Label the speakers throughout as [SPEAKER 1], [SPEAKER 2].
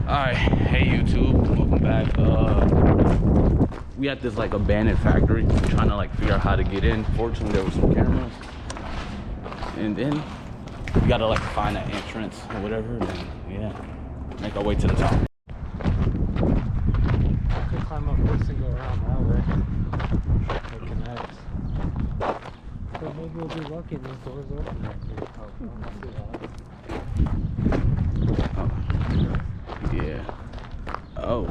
[SPEAKER 1] Alright, hey YouTube, welcome back. We at this like abandoned factory trying to like figure out how to get in. Fortunately there were some cameras. And then we gotta like find that entrance or whatever and yeah, make our way to the top.
[SPEAKER 2] I could climb up this and go around that way. It connects. But maybe we'll be lucky and these doors open right here.
[SPEAKER 1] Yeah. Oh.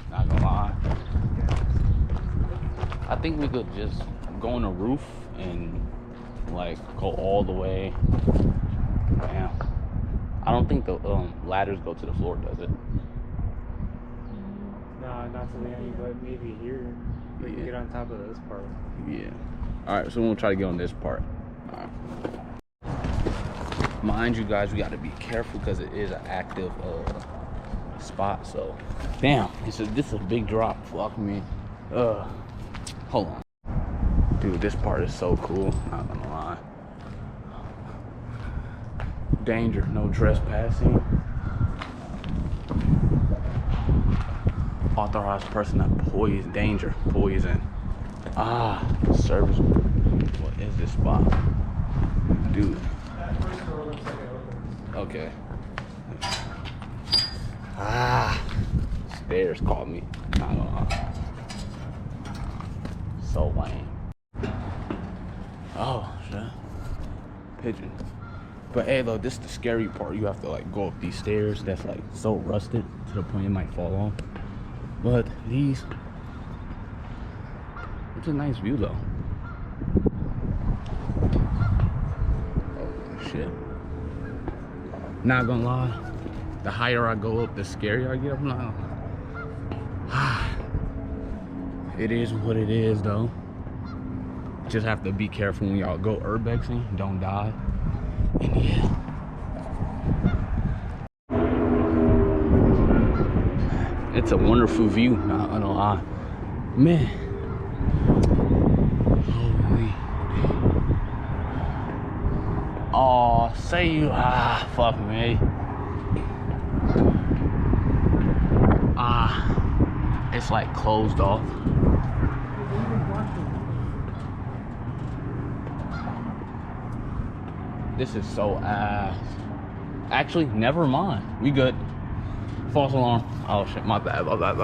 [SPEAKER 1] Not gonna lie. I think we could just go on the roof and like go all the way. Damn. I don't think the ladders go to the floor, does it?
[SPEAKER 2] Nah, not to the end, but maybe here. We can get on top of this part.
[SPEAKER 1] Yeah. Alright, so we're gonna try to get on this part. Alright. Mind you guys, we gotta be careful because it is an active spot, so damn, this is a big drop. Fuck me. Hold on. Dude, this part is so cool, not gonna lie. Danger, no trespassing. Authorized person that poison, danger, poison. Service. What is this spot? Dude. Okay. Stairs caught me. Not gonna lie. So lame. Oh shit. Pigeon. But hey, though, this is the scary part. You have to like go up these stairs that's like so rusted to the point it might fall off. But these, it's a nice view though. Oh shit. Not gonna lie, the higher I go up, the scarier I get up now. It is what it is though. Just have to be careful when y'all go urbexing, don't die. And yeah. It's a wonderful view, not gonna lie. Man. Holy. Oh, say you, fuck me. It's like closed off. This is so ass. Actually, never mind. We good. False alarm. Oh shit, my bad. Alright.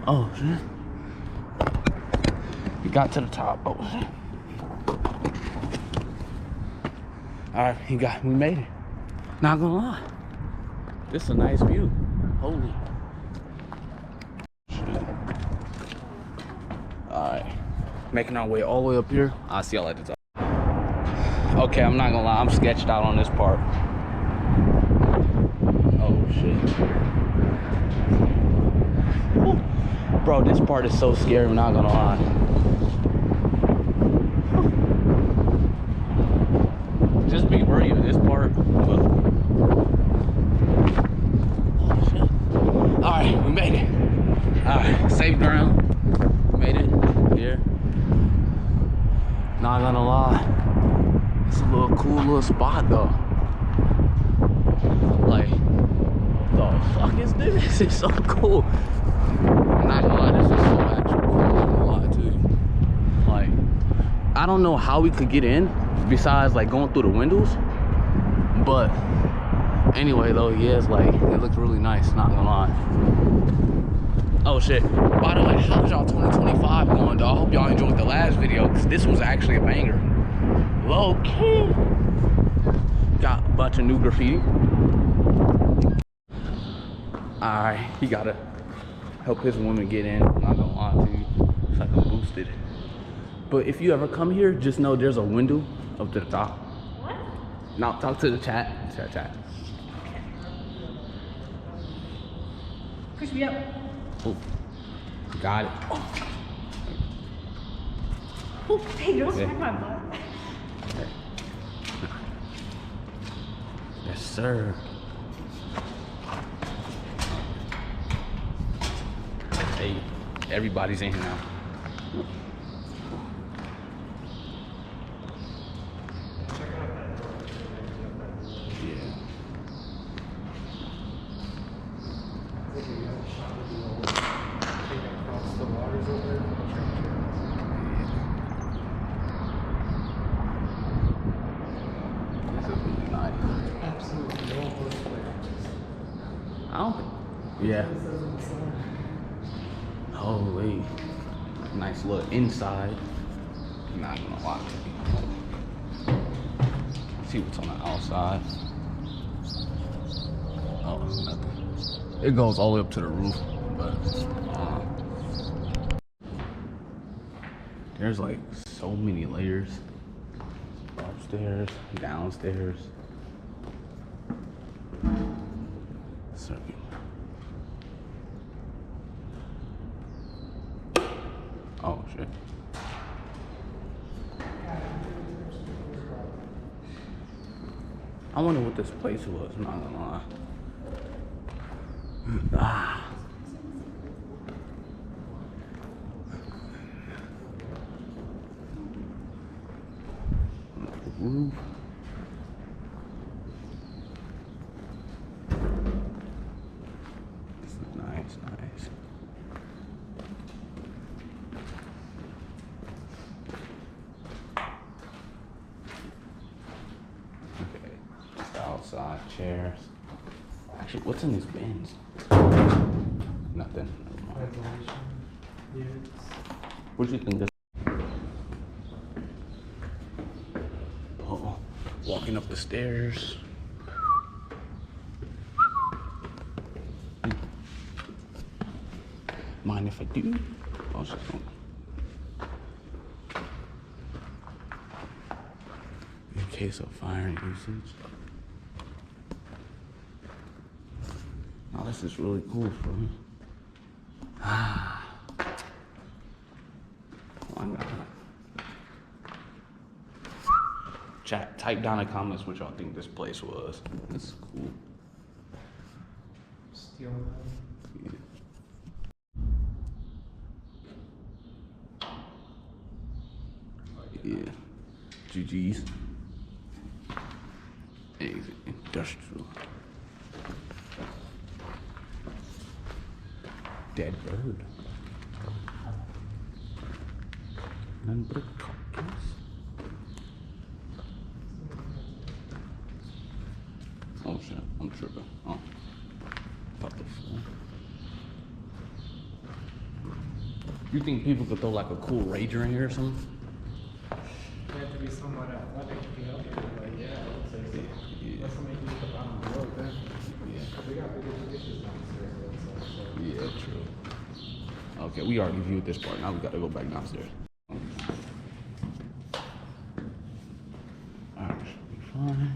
[SPEAKER 1] Oh shit. We got to the top. Oh shit. Alright, we made it. Not gonna lie. This is a nice view. Holy. Alright. Making our way all the way up here. I'll see y'all at the top. Okay, I'm not gonna lie, I'm sketched out on this part. Oh shit. Woo. Bro, this part is so scary, I'm not gonna lie. Just be worried of this part, but oh shit. Alright, we made it. Alright, safe ground. We made it here. Not gonna lie. It's a little cool little spot though. Like, the fuck is this? This is so cool. I'm not gonna lie, this is so actually cool. I'm not gonna lie to you. Like, I don't know how we could get in besides like going through the windows. But anyway though, yeah, it's like, it looks really nice, not gonna lie. Oh shit. By the way, how's y'all 2025 going, dog? I hope y'all enjoyed the last video, because this was actually a banger. Low key. Got a bunch of new graffiti. Alright, he gotta help his woman get in. I'm not gonna lie to you. It's like I'm boosted. But if you ever come here, just know there's a window up to the top.
[SPEAKER 3] What?
[SPEAKER 1] Now talk to the chat. Chat.
[SPEAKER 3] Push me up.
[SPEAKER 1] Oh, got it.
[SPEAKER 3] Oh, hey, don't smack my butt.
[SPEAKER 1] Yes, sir. Hey, everybody's in here now. Yeah. This is really nice.
[SPEAKER 2] Absolutely no horseplay.
[SPEAKER 1] I don't think. Yeah. Holy. Nice look inside. Not gonna lie to you. See what's on the outside. Oh, nothing. It goes all the way up to the roof, but there's like so many layers. Upstairs, downstairs. Circular. Oh shit. I wonder what this place was, I'm not gonna lie. Ah. Roof. This is nice, nice. Okay, just outside chairs. Actually, what's in these bins? Nothing.
[SPEAKER 2] Ventilation units.
[SPEAKER 1] What do you think this? Oh, walking up the stairs. Mind if I do? Oh, just don't. In case of fire usage. Oh, this is really cool for me. Ah. Oh my God. Chat, type down in the comments what y'all think this place was. This is cool.
[SPEAKER 2] Steel.
[SPEAKER 1] Yeah. Yeah. GG's. Industrial. Dead bird. None but a carcass. Oh shit, I'm tripping. Oh. About the floor. You think people could throw like a cool rager in here or something?
[SPEAKER 2] You have to be somewhat athletic to be up here, but yeah, I would say so.
[SPEAKER 1] Yeah.
[SPEAKER 2] That's something you get on the road then.
[SPEAKER 1] Yeah.
[SPEAKER 2] We got bigger dishes downstairs, so.
[SPEAKER 1] Yeah, true. Okay, we already viewed this part. Now we gotta go back downstairs. Alright, should be fine.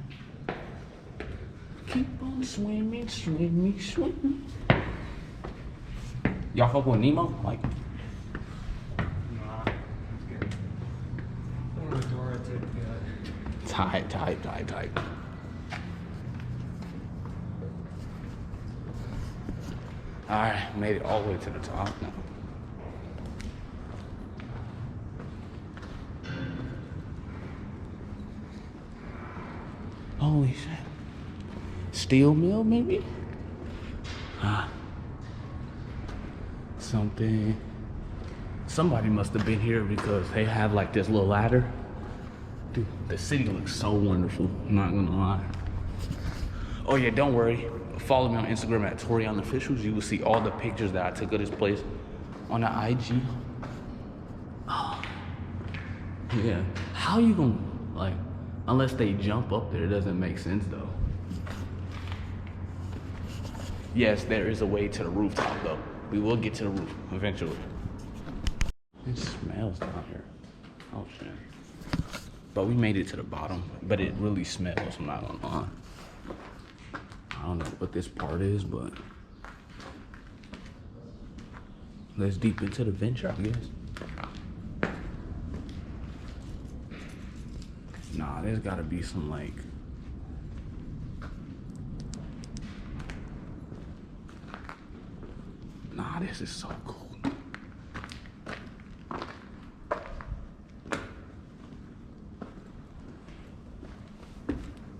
[SPEAKER 1] Keep on swimming, swimming, swimming. Y'all fuck with Nemo? Like,
[SPEAKER 2] Nah, it's good. Or the Dora tip, yeah.
[SPEAKER 1] tight. Alright, made it all the way to the top now. Holy shit. Steel mill, maybe? Something. Somebody must have been here because they have like this little ladder. Dude, the city looks so wonderful. I'm not gonna lie. Oh yeah, don't worry. Follow me on Instagram at toreionofficial. You will see all the pictures that I took of this place on the IG. Oh. Yeah. How you gonna, like, unless they jump up there, it doesn't make sense though. Yes, there is a way to the rooftop though. We will get to the roof eventually. It smells down here. Oh shit. But we made it to the bottom, but it really smells, I'm not gonna lie. I don't know what this part is, but let's deep into the venture, I guess. Nah, there's gotta be some like, nah, this is so cool.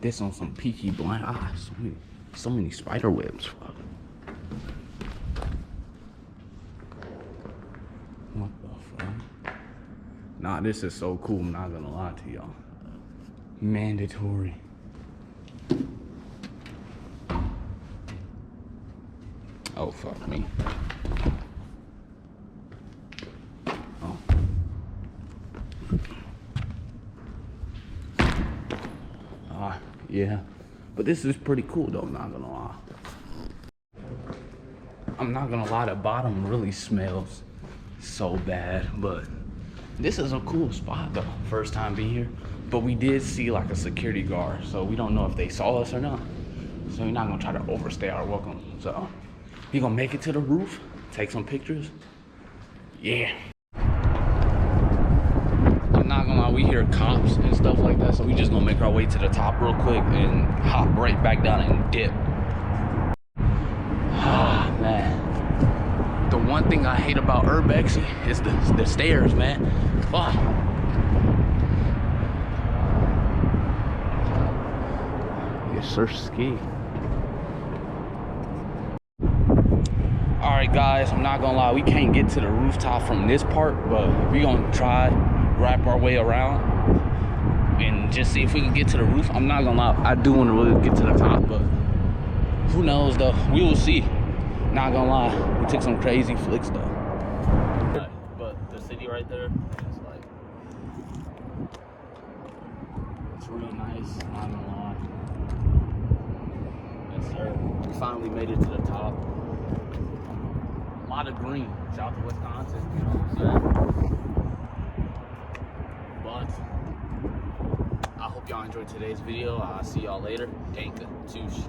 [SPEAKER 1] this on some peaky blind. So many spider webs. Fuck. What the fuck? Nah, this is so cool. I'm not gonna lie to y'all. Mandatory. Oh, fuck me. Oh. Yeah. But this is pretty cool though, not gonna lie. I'm not gonna lie, the bottom really smells so bad, but this is a cool spot though. First time being here. But we did see like a security guard, so we don't know if they saw us or not. So we're not gonna try to overstay our welcome. So we gonna make it to the roof, take some pictures. Yeah. I'm not gonna lie, we hear cops and stuff like that, so we just gonna make our way to the top real quick and hop right back down and dip. Ah, man. The one thing I hate about Urbexy is the stairs, man. Fuck. Yes, sir, ski. Alright guys, I'm not gonna lie, we can't get to the rooftop from this part, but we gonna try wrap our way around and just see if we can get to the roof. I'm not gonna lie, I do want to really get to the top, but who knows though, we will see. Not gonna lie, we took some crazy flicks though. But the city right there is like, it's real nice, not gonna lie. Yes sir, we finally made it to the top. A lot of green, south of Wisconsin, you know what I'm saying? But I hope y'all enjoyed today's video. I'll see y'all later. Ain't good. Toosh.